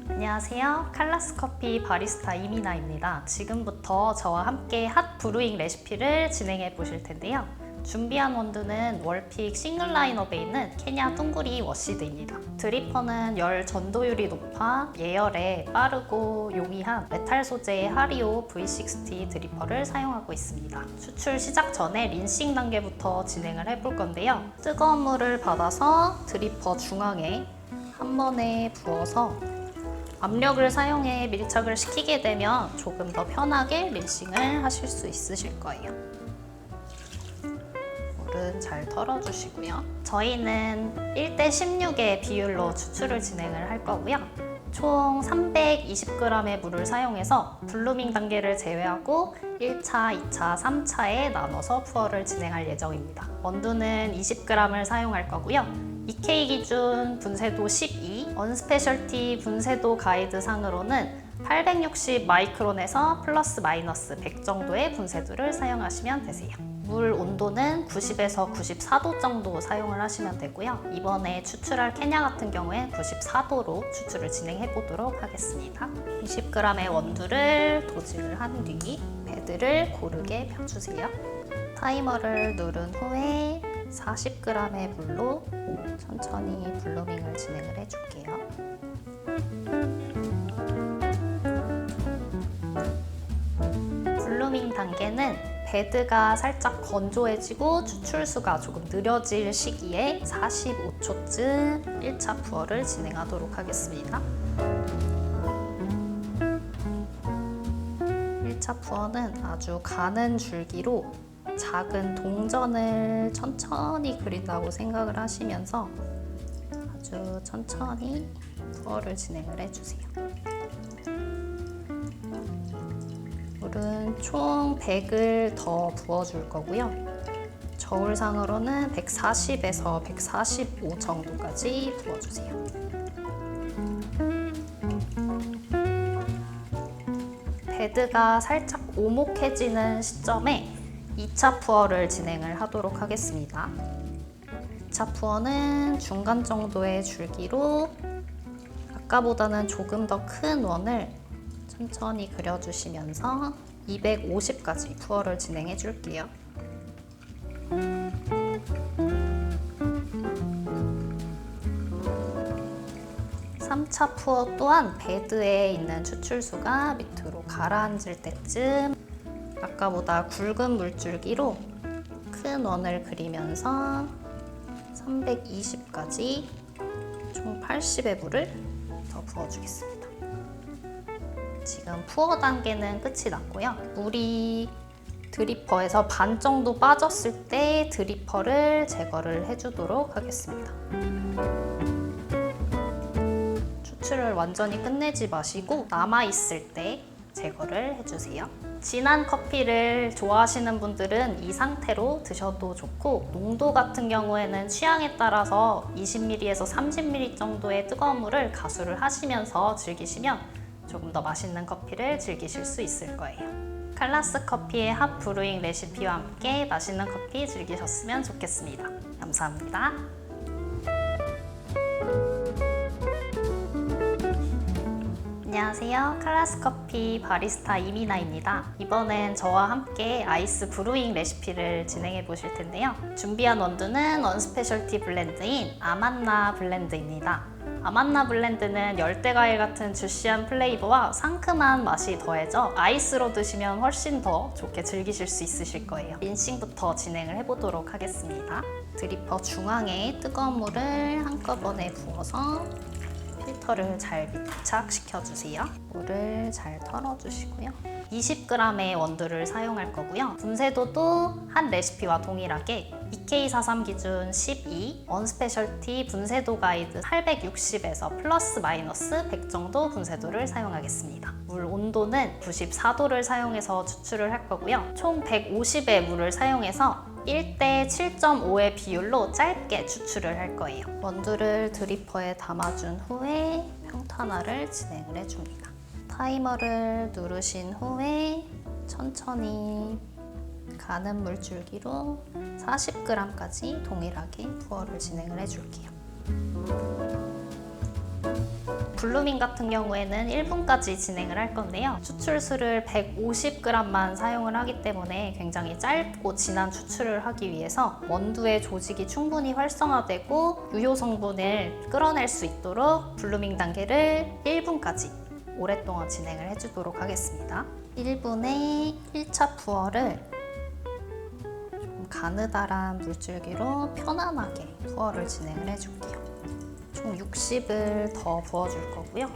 안녕하세요. 칼라스커피 바리스타 이민아입니다. 지금부터 저와 함께 핫 브루잉 레시피를 진행해 보실 텐데요. 준비한 원두는 월픽 싱글 라인업에 있는 케냐 뚱구리 워시드입니다. 드리퍼는 열 전도율이 높아 예열에 빠르고 용이한 메탈 소재의 하리오 V60 드리퍼를 사용하고 있습니다. 추출 시작 전에 린싱 단계부터 진행을 해볼 건데요. 뜨거운 물을 받아서 드리퍼 중앙에 한 번에 부어서 압력을 사용해 밀착을 시키게 되면 조금 더 편하게 린싱을 하실 수 있으실 거예요. 물은 잘 털어주시고요. 저희는 1:16의 비율로 추출을 진행을 할 거고요. 총 320g의 물을 사용해서 블루밍 단계를 제외하고 1차, 2차, 3차에 나눠서 푸어를 진행할 예정입니다. 원두는 20g을 사용할 거고요. EK 기준 분쇄도 12, 언스페셜티 분쇄도 가이드 상으로는 860 마이크론에서 플러스 마이너스 100 정도의 분쇄도를 사용하시면 되세요. 물 온도는 90에서 94도 정도 사용을 하시면 되고요. 이번에 추출할 케냐 같은 경우에 94도로 추출을 진행해 보도록 하겠습니다. 20g의 원두를 도질을 한 뒤 패드를 고르게 펴주세요. 타이머를 누른 후에 40g의 물로 천천히 블루밍을 진행을 해줄게요. 블루밍 단계는 베드가 살짝 건조해지고 추출수가 조금 느려질 시기에 45초쯤 1차 푸어를 진행하도록 하겠습니다. 1차 푸어는 아주 가는 줄기로 작은 동전을 천천히 그린다고 생각을 하시면서 아주 천천히 푸어를 진행을 해주세요. 물은 총 100을 더 부어줄 거고요. 저울상으로는 140에서 145 정도까지 부어주세요. 베드가 살짝 오목해지는 시점에 2차 푸어를 진행을 하도록 하겠습니다. 2차 푸어는 중간 정도의 줄기로 아까보다는 조금 더 큰 원을 천천히 그려주시면서 250까지 푸어를 진행해 줄게요. 3차 푸어 또한 베드에 있는 추출수가 밑으로 가라앉을 때쯤 아까보다 굵은 물줄기로 큰 원을 그리면서 320까지 총 80의 물을 더 부어주겠습니다. 지금 푸어 단계는 끝이 났고요. 물이 드리퍼에서 반 정도 빠졌을 때 드리퍼를 제거를 해주도록 하겠습니다. 추출을 완전히 끝내지 마시고 남아있을 때 제거를 해주세요. 진한 커피를 좋아하시는 분들은 이 상태로 드셔도 좋고 농도 같은 경우에는 취향에 따라서 20ml에서 30ml 정도의 뜨거운 물을 가수를 하시면서 즐기시면 조금 더 맛있는 커피를 즐기실 수 있을 거예요. 칼라스 커피의 핫 브루잉 레시피와 함께 맛있는 커피 즐기셨으면 좋겠습니다. 감사합니다. 안녕하세요. 칼라스커피 바리스타 이민아입니다. 이번엔 저와 함께 아이스 브루잉 레시피를 진행해 보실 텐데요. 준비한 원두는 언스페셜티 블렌드인 아만나 블렌드입니다. 아만나 블렌드는 열대과일 같은 주시한 플레이버와 상큼한 맛이 더해져 아이스로 드시면 훨씬 더 좋게 즐기실 수 있으실 거예요. 린싱부터 진행을 해보도록 하겠습니다. 드리퍼 중앙에 뜨거운 물을 한꺼번에 부어서 필터를 잘 밀착시켜주세요. 물을 잘 털어주시고요. 20g의 원두를 사용할 거고요. 분쇄도도 한 레시피와 동일하게 EK43 기준 12, 언스페셜티 분쇄도 가이드 860에서 플러스 마이너스 100 정도 분쇄도를 사용하겠습니다. 물 온도는 94도를 사용해서 추출을 할 거고요. 총 150의 물을 사용해서 1:7.5의 비율로 짧게 추출을 할 거예요. 원두를 드리퍼에 담아준 후에 평탄화를 진행을 해줍니다. 타이머를 누르신 후에 천천히 가는 물줄기로 40g까지 동일하게 부어를 진행을 해줄게요. 블루밍 같은 경우에는 1분까지 진행을 할 건데요. 추출수를 150g만 사용을 하기 때문에 굉장히 짧고 진한 추출을 하기 위해서 원두의 조직이 충분히 활성화되고 유효 성분을 끌어낼 수 있도록 블루밍 단계를 1분까지 오랫동안 진행을 해주도록 하겠습니다. 1분에 1차 부어를 좀 가느다란 물줄기로 편안하게 부어를 진행을 해줄게요. 총 60을 더 부어줄 거고요.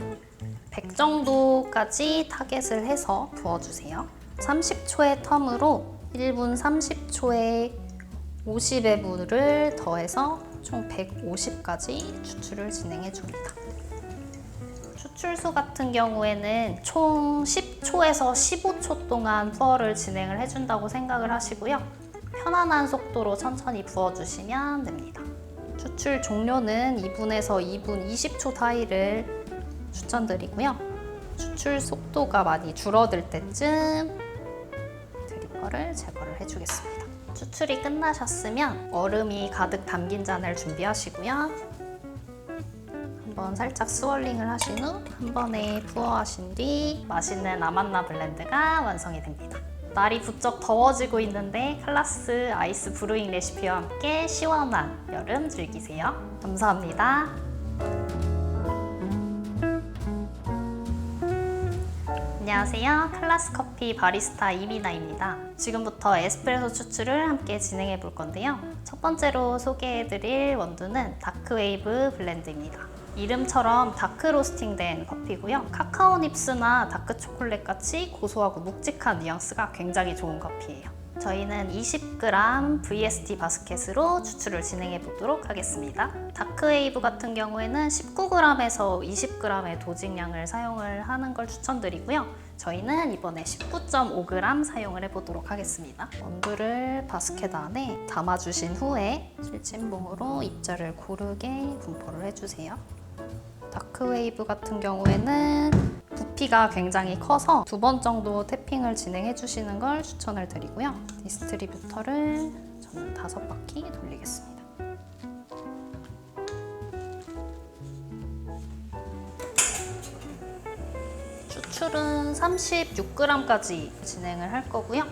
100 정도까지 타겟을 해서 부어주세요. 30초의 텀으로 1분 30초에 50의 물을 더해서 총 150까지 추출을 진행해 줍니다. 추출수 같은 경우에는 총 10초에서 15초 동안 부어를 진행을 해준다고 생각을 하시고요. 편안한 속도로 천천히 부어주시면 됩니다. 추출 종료는 2분에서 2분 20초 사이를 추천드리고요. 추출 속도가 많이 줄어들 때쯤 드리퍼를 제거를 해주겠습니다. 추출이 끝나셨으면 얼음이 가득 담긴 잔을 준비하시고요. 한번 살짝 스월링을 하신 후 한 번에 부어하신 뒤 맛있는 아만나 블렌드가 완성이 됩니다. 날이 부쩍 더워지고 있는데 칼라스 아이스 브루잉 레시피와 함께 시원한 여름 즐기세요. 감사합니다. 안녕하세요. 칼라스 커피 바리스타 이미나입니다. 지금부터 에스프레소 추출을 함께 진행해 볼 건데요. 첫 번째로 소개해 드릴 원두는 다크웨이브 블렌드입니다. 이름처럼 다크 로스팅된 커피고요. 카카오 닙스나 다크 초콜릿 같이 고소하고 묵직한 뉘앙스가 굉장히 좋은 커피예요. 저희는 20g VST 바스켓으로 추출을 진행해 보도록 하겠습니다. 다크웨이브 같은 경우에는 19g에서 20g의 도직량을 사용을 하는 걸 추천드리고요. 저희는 이번에 19.5g 사용을 해보도록 하겠습니다. 원두를 바스켓 안에 담아주신 후에 실침봉으로 입자를 고르게 분포를 해주세요. 다크웨이브 같은 경우에는 부피가 굉장히 커서 2번 정도 태핑을 진행해 주시는 걸 추천을 드리고요. 디스트리뷰터를 저는 5바퀴 돌리겠습니다. 추출은 36g까지 진행을 할 거고요.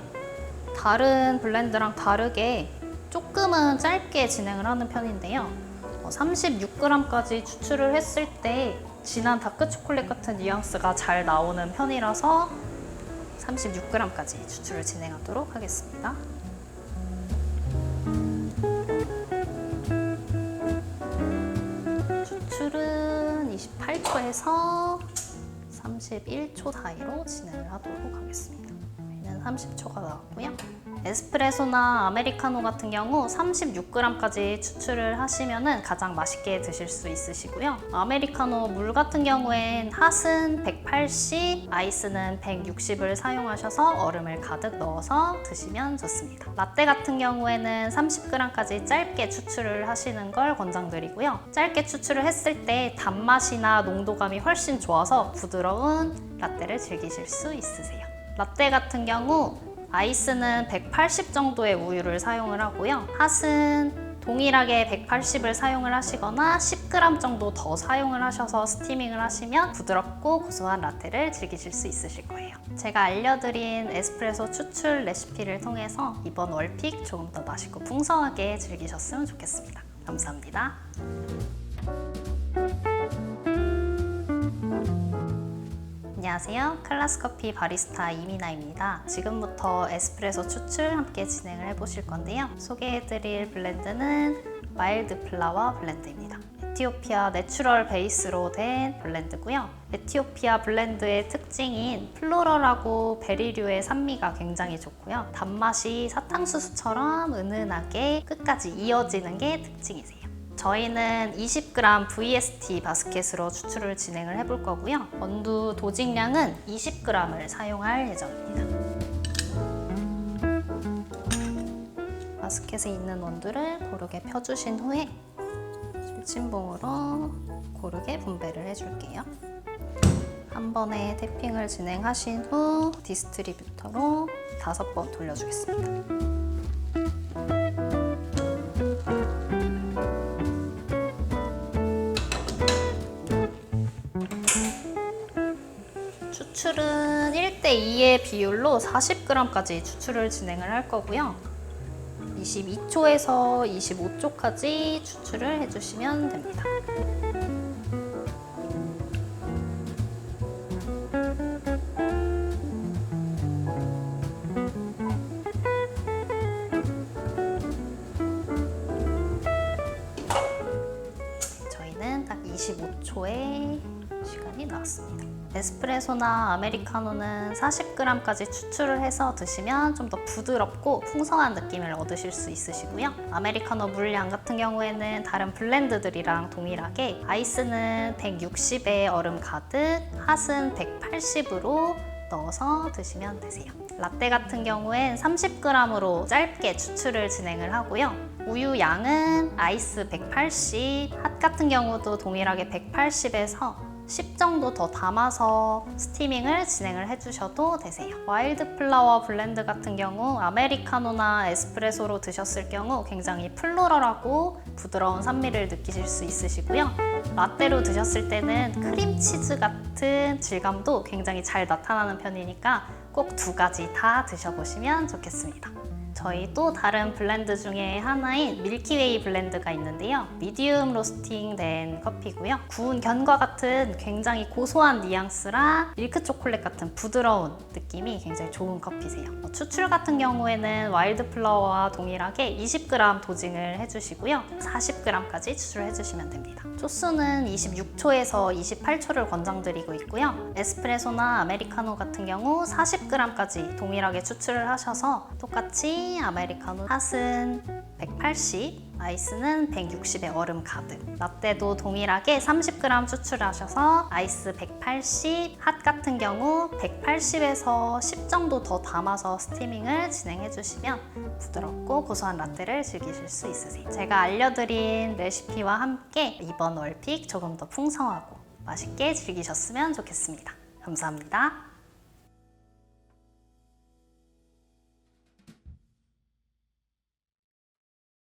다른 블렌드랑 다르게 조금은 짧게 진행을 하는 편인데요. 36g까지 추출을 했을 때 진한 다크 초콜릿 같은 뉘앙스가 잘 나오는 편이라서 36g까지 추출을 진행하도록 하겠습니다. 추출은 28초에서 31초 사이로 진행을 하도록 하겠습니다. 저희는 30초가 나왔고요. 에스프레소나 아메리카노 같은 경우 36g까지 추출을 하시면 가장 맛있게 드실 수 있으시고요. 아메리카노 물 같은 경우엔 핫은 180, 아이스는 160을 사용하셔서 얼음을 가득 넣어서 드시면 좋습니다. 라떼 같은 경우에는 30g까지 짧게 추출을 하시는 걸 권장드리고요. 짧게 추출을 했을 때 단맛이나 농도감이 훨씬 좋아서 부드러운 라떼를 즐기실 수 있으세요. 라떼 같은 경우 아이스는 180 정도의 우유를 사용을 하고요. 핫은 동일하게 180을 사용을 하시거나 10g 정도 더 사용을 하셔서 스티밍을 하시면 부드럽고 고소한 라떼를 즐기실 수 있으실 거예요. 제가 알려드린 에스프레소 추출 레시피를 통해서 이번 월픽 조금 더 맛있고 풍성하게 즐기셨으면 좋겠습니다. 감사합니다. 안녕하세요. 칼라스 커피 바리스타 이미나입니다. 지금부터 에스프레소 추출 함께 진행을 해보실 건데요. 소개해드릴 블렌드는 와일드 플라워 블렌드입니다. 에티오피아 내추럴 베이스로 된 블렌드고요. 에티오피아 블렌드의 특징인 플로럴하고 베리류의 산미가 굉장히 좋고요. 단맛이 사탕수수처럼 은은하게 끝까지 이어지는 게 특징이세요. 저희는 20g VST 바스켓으로 추출을 진행을 해볼 거고요. 원두 도직량은 20g을 사용할 예정입니다. 바스켓에 있는 원두를 고르게 펴주신 후에 실침봉으로 고르게 분배를 해줄게요. 한 번에 태핑을 진행하신 후 디스트리뷰터로 5번 돌려주겠습니다. 추출은 1:2의 비율로 40g까지 추출을 진행을 할 거고요. 22초에서 25초까지 추출을 해주시면 됩니다. 저희는 딱 25초의 시간이 나왔습니다. 에스프레소나 아메리카노는 40g까지 추출을 해서 드시면 좀 더 부드럽고 풍성한 느낌을 얻으실 수 있으시고요. 아메리카노 물량 같은 경우에는 다른 블렌드들이랑 동일하게 아이스는 160에 얼음 가득, 핫은 180으로 넣어서 드시면 되세요. 라떼 같은 경우엔 30g으로 짧게 추출을 진행을 하고요. 우유 양은 아이스 180, 핫 같은 경우도 동일하게 180에서 10 정도 더 담아서 스티밍을 진행을 해주셔도 되세요. 와일드 플라워 블렌드 같은 경우 아메리카노나 에스프레소로 드셨을 경우 굉장히 플로럴하고 부드러운 산미를 느끼실 수 있으시고요. 라떼로 드셨을 때는 크림치즈 같은 질감도 굉장히 잘 나타나는 편이니까 꼭 2가지 다 드셔보시면 좋겠습니다. 저희 또 다른 블렌드 중에 하나인 밀키웨이 블렌드가 있는데요. 미디움 로스팅 된 커피고요. 구운 견과 같은 굉장히 고소한 뉘앙스랑 밀크 초콜릿 같은 부드러운 느낌이 굉장히 좋은 커피세요. 추출 같은 경우에는 와일드 플라워와 동일하게 20g 도징을 해주시고요. 40g까지 추출해주시면 됩니다. 초수는 26초에서 28초를 권장드리고 있고요. 에스프레소나 아메리카노 같은 경우 40g까지 동일하게 추출을 하셔서 똑같이 아메리카노 핫은 180, 아이스는 160에 얼음 가득. 라떼도 동일하게 30g 추출하셔서 아이스 180, 핫 같은 경우 180에서 10 정도 더 담아서 스티밍을 진행해 주시면 부드럽고 고소한 라떼를 즐기실 수 있으세요. 제가 알려드린 레시피와 함께 이번 월픽 조금 더 풍성하고 맛있게 즐기셨으면 좋겠습니다. 감사합니다.